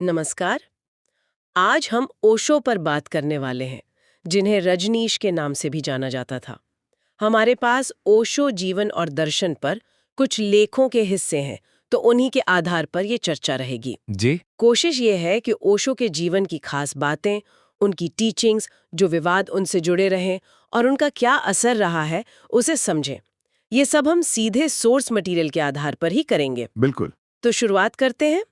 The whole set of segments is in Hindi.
नमस्कार। आज हम ओशो पर बात करने वाले हैं, जिन्हें रजनीश के नाम से भी जाना जाता था। हमारे पास ओशो जीवन और दर्शन पर कुछ लेखों के हिस्से हैं, तो उन्हीं के आधार पर ये चर्चा रहेगी। जी। कोशिश ये है कि ओशो के जीवन की खास बातें, उनकी टीचिंग्स, जो विवाद उनसे जुड़े रहे और उनका क्या असर रहा है, उसे समझें। ये सब हम सीधे सोर्स मटेरियल के आधार पर ही करेंगे। बिल्कुल। तो शुरुआत करते हैं।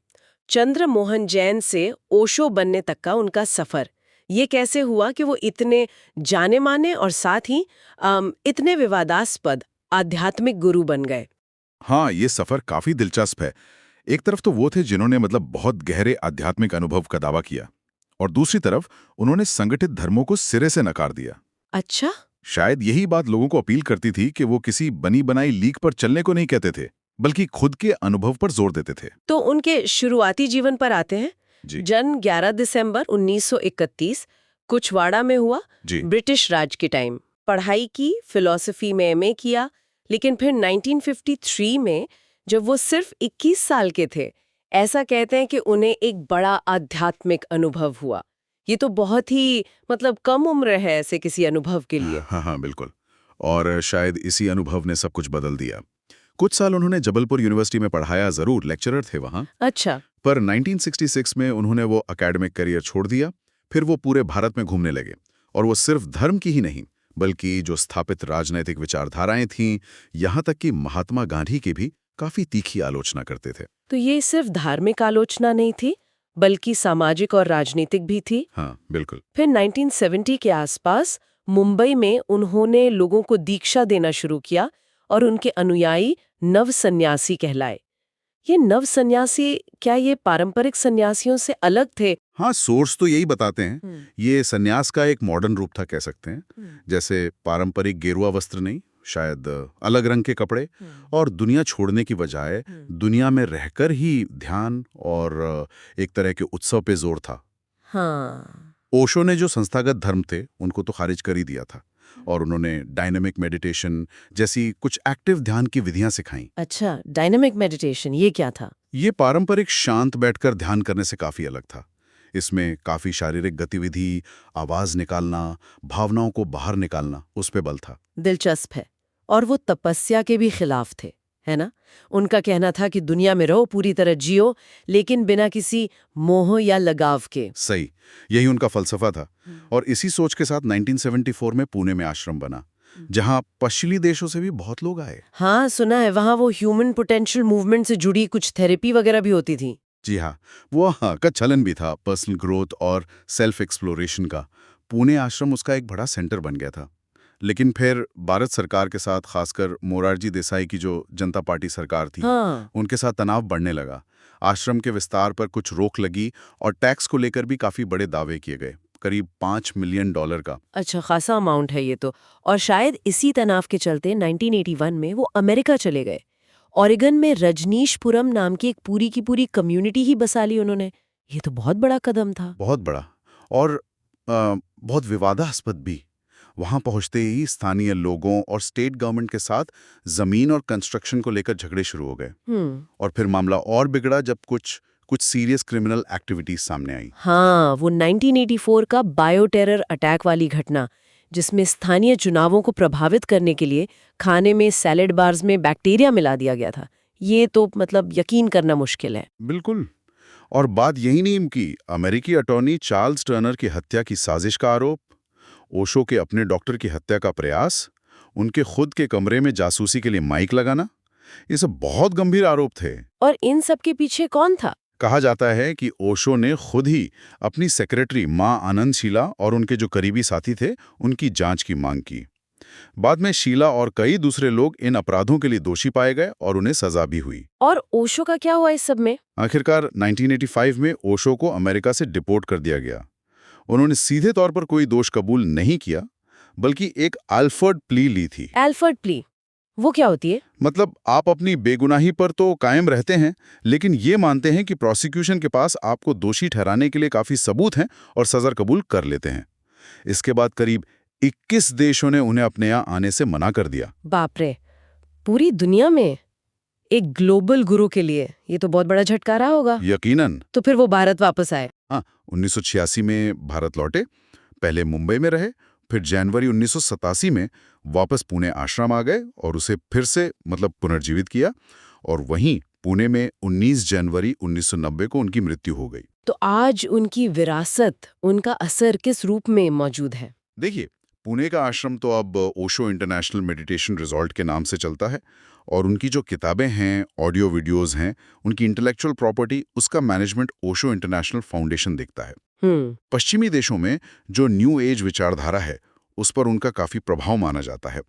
चंद्र मोहन जैन से ओशो बनने तक का उनका सफर, ये कैसे हुआ कि वो इतने जाने माने और साथ ही इतने विवादास्पद आध्यात्मिक गुरु बन गए। हाँ, ये सफर काफी दिलचस्प है। एक तरफ तो वो थे जिन्होंने बहुत गहरे आध्यात्मिक अनुभव का दावा किया, और दूसरी तरफ उन्होंने संगठित धर्मों को सिरे से नकार दिया। अच्छा। शायद यही बात लोगों को अपील करती थी कि वो किसी बनी बनाई लीक पर चलने को नहीं कहते थे, बल्कि खुद के अनुभव पर जोर देते थे। तो उनके शुरुआती जीवन पर आते हैं। जी। जन्म 11 दिसंबर 1931 कुछवाड़ा में हुआ। जी। ब्रिटिश राज के टाइम पढ़ाई की, फिलॉसफी में एमए किया, लेकिन फिर 1953 में जब वो सिर्फ 21 साल के थे, ऐसा कहते हैं कि उन्हें एक बड़ा आध्यात्मिक अनुभव हुआ। ये तो बहुत ही कम उम्र है ऐसे किसी अनुभव के लिए। हाँ हाँ, बिल्कुल। और शायद इसी अनुभव ने सब कुछ बदल दिया। कुछ साल उन्होंने जबलपुर यूनिवर्सिटी में पढ़ाया, जरूर लेक्चरर थे वहाँ। अच्छा। पर 1966 में उन्होंने वो एकेडमिक करियर छोड़ दिया। फिर वो पूरे भारत में घूमने लगे, और वो सिर्फ धर्म की ही नहीं, बल्कि जो स्थापित राजनैतिक विचारधाराएं थीं, यहाँ तक कि महात्मा गांधी की भी काफी तीखी आलोचना करते थे। तो ये सिर्फ धार्मिक आलोचना नहीं थी, बल्कि सामाजिक और राजनीतिक भी थी। हाँ, बिल्कुल। फिर 1970 के आसपास मुंबई में उन्होंने लोगों को दीक्षा देना शुरू किया और उनके अनुयायी नव सन्यासी कहलाए। ये नव सन्यासी, क्या ये पारंपरिक सन्यासियों से अलग थे? हाँ, सोर्स तो यही बताते हैं। ये सन्यास का एक मॉडर्न रूप था, कह सकते हैं। जैसे पारंपरिक गेरुआ वस्त्र नहीं, शायद अलग रंग के कपड़े, और दुनिया छोड़ने की बजाय दुनिया में रहकर ही ध्यान और एक तरह के उत्सव पे जोर था। हाँ। ओशो ने जो संस्थागत धर्म थे उनको तो खारिज कर ही दिया था, और उन्होंने डायनामिक मेडिटेशन जैसी कुछ एक्टिव ध्यान की विधियां सिखाई। अच्छा, डायनामिक मेडिटेशन ये क्या था? ये पारंपरिक शांत बैठकर ध्यान करने से काफी अलग था। इसमें काफी शारीरिक गतिविधि, आवाज निकालना, भावनाओं को बाहर निकालना, उस पे बल था। दिलचस्प है। और वो तपस्या के भी खिलाफ थे, है ना? उनका कहना था कि दुनिया में रहो, पूरी तरह जियो, लेकिन बिना किसी मोह या लगाव के। सही, यही उनका फलसफा था। और इसी सोच के साथ 1974 में पुणे में आश्रम बना, जहां पश्चिमी देशों से भी बहुत लोग आए। हाँ, सुना है वहाँ वो ह्यूमन पोटेंशियल मूवमेंट से जुड़ी कुछ थेरेपी वगैरह भी होती थी। जी हाँ, वो हाँ का चलन भी था, पर्सनल ग्रोथ और सेल्फ एक्सप्लोरेशन का। पुणे आश्रम उसका एक बड़ा सेंटर बन गया था। लेकिन फिर भारत सरकार के साथ, खासकर मोरारजी देसाई की जो जनता पार्टी सरकार थी, हाँ। उनके साथ तनाव बढ़ने लगा। आश्रम के विस्तार पर कुछ रोक लगी, और टैक्स को लेकर भी काफी बड़े दावे किए गए, करीब $5 मिलियन का। अच्छा खासा अमाउंट है ये तो। और शायद इसी तनाव के चलते 1981 में वो अमेरिका चले गए। ओरेगन में रजनीशपुरम नाम की एक पूरी की पूरी कम्युनिटी ही बसा ली उन्होंने। ये तो बहुत बड़ा कदम था। बहुत बड़ा, और बहुत विवादास्पद भी। वहां पहुंचते ही स्थानीय लोगों और स्टेट गवर्नमेंट के साथ जमीन और कंस्ट्रक्शन को लेकर झगड़े शुरू हो गए। और फिर मामला और बिगड़ा जब कुछ सीरियस क्रिमिनल एक्टिविटीज सामने आई। हाँ, वो 1984 का बायो टेरर अटैक वाली घटना, जिसमें स्थानीय चुनावों को प्रभावित करने के लिए खाने में सैलेड बार्स में बैक्टीरिया मिला दिया गया था। ये तो यकीन करना मुश्किल है। बिल्कुल। और बात यही नहीं कि अमेरिकी अटॉर्नी चार्ल्स टर्नर की हत्या की साजिश का आरोप, ओशो के अपने डॉक्टर की हत्या का प्रयास, उनके खुद के कमरे में जासूसी के लिए माइक लगाना, ये सब बहुत गंभीर आरोप थे। और इन सब के पीछे कौन था? कहा जाता है कि ओशो ने खुद ही अपनी सेक्रेटरी मां आनंद शीला और उनके जो करीबी साथी थे, उनकी जांच की मांग की। बाद में शीला और कई दूसरे लोग इन अपराधों के लिए दोषी पाए गए, और उन्हें सजा भी हुई। और ओशो का क्या हुआ इस सब में? आखिरकार 1985 में ओशो को अमेरिका से डिपोर्ट कर दिया गया। उन्होंने सीधे तौर पर कोई दोष कबूल नहीं किया, बल्कि एक अल्फर्ड प्ली ली थी। अल्फर्ड प्ली वो क्या होती है? आप अपनी बेगुनाही पर तो कायम रहते हैं, लेकिन ये मानते हैं कि प्रोसिक्यूशन के पास आपको दोषी ठहराने के लिए काफी सबूत हैं, और सजा कबूल कर लेते हैं। इसके बाद करीब 21 देशों ने उन्हें अपने यहाँ आने से मना कर दिया। बाप रे, पूरी दुनिया में एक ग्लोबल गुरु के लिए ये तो बहुत बड़ा झटका रहा होगा। यकीनन। तो फिर वो भारत वापस आए। हाँ, 1986 में भारत लौटे, पहले मुंबई में रहे, फिर जनवरी 1987 में वापस पुणे आश्रम आ गए और उसे फिर से पुनर्जीवित किया, और वहीं पुणे में 19 जनवरी 1990 को उनकी मृत्यु हो गई। तो आज उनकी विरासत, उनका असर किस रूप में मौजूद है? देखिए, पुणे का आश्रम तो अब ओशो इंटरनेशनल मेडिटेशन रिजॉर्ट के नाम से चलता है, और उनकी जो किताबें हैं, ऑडियो वीडियोस हैं, उनकी इंटेलेक्चुअल प्रॉपर्टी, उसका मैनेजमेंट ओशो इंटरनेशनल फाउंडेशन देखता है। पश्चिमी देशों में जो न्यू एज विचारधारा है, उस पर उनका काफी प्रभाव माना जाता है,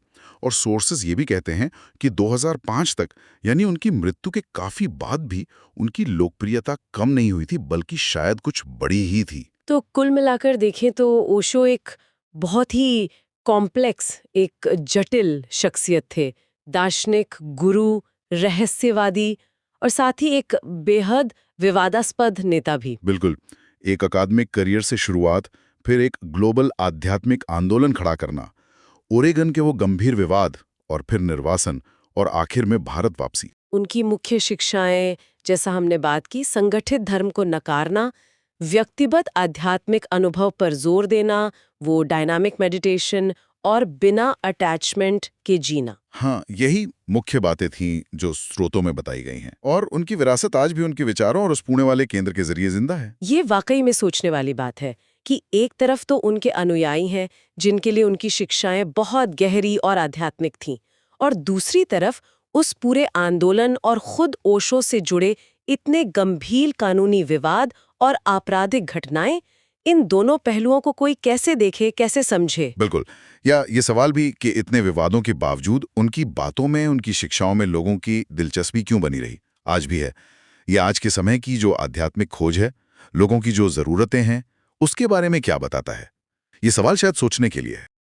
और सोर्सेज ये भी कहते हैं कि 2005 तक, यानी उनकी मृत्यु के काफी बाद भी, उनकी लोकप्रियता कम नहीं हुई थी, बल्कि शायद कुछ बड़ी ही थी। तो कुल मिलाकर देखें तो ओशो एक बहुत ही कॉम्प्लेक्स, एक जटिल शख्सियत थे। दार्शनिक, गुरु, रहस्यवादी और साथ ही एक बेहद विवादास्पद नेता भी। बिल्कुल। एक अकादमिक करियर से शुरुआत, फिर एक ग्लोबल आध्यात्मिक आंदोलन खड़ा करना, ओरेगन के वो गंभीर विवाद, और फिर निर्वासन, और आखिर में भारत वापसी। उनकी मुख्य शिक्षाएं, जैसा हमने बात की, संगठित धर्म को नकारना, व्यक्तिगत आध्यात्मिक अनुभव पर जोर देना, वो डायनामिक मेडिटेशन और बिना अटैचमेंट के जीना। हाँ, यही मुख्य बातें थीं जो स्रोतों में बताई गई हैं, और उनकी विरासत आज भी उनके विचारों और उस पुणे वाले केंद्र के जरिए जिंदा है। ये वाकई में सोचने वाली बात है कि एक तरफ तो उनके अनुयायी हैं जिनके लिए उनकी शिक्षाएं बहुत गहरी और आध्यात्मिक थीं, और दूसरी तरफ उस पूरे आंदोलन और खुद ओशो से जुड़े इतने गंभीर कानूनी विवाद और आपराधिक घटनाएं। इन दोनों पहलुओं को कोई कैसे देखे, कैसे समझे? बिल्कुल। या ये सवाल भी कि इतने विवादों के बावजूद उनकी बातों में, उनकी शिक्षाओं में लोगों की दिलचस्पी क्यों बनी रही, आज भी है। ये आज के समय की जो आध्यात्मिक खोज है, लोगों की जो ज़रूरतें हैं, उसके बारे में क्या बताता है? ये सवाल शायद सोचने के लिए है।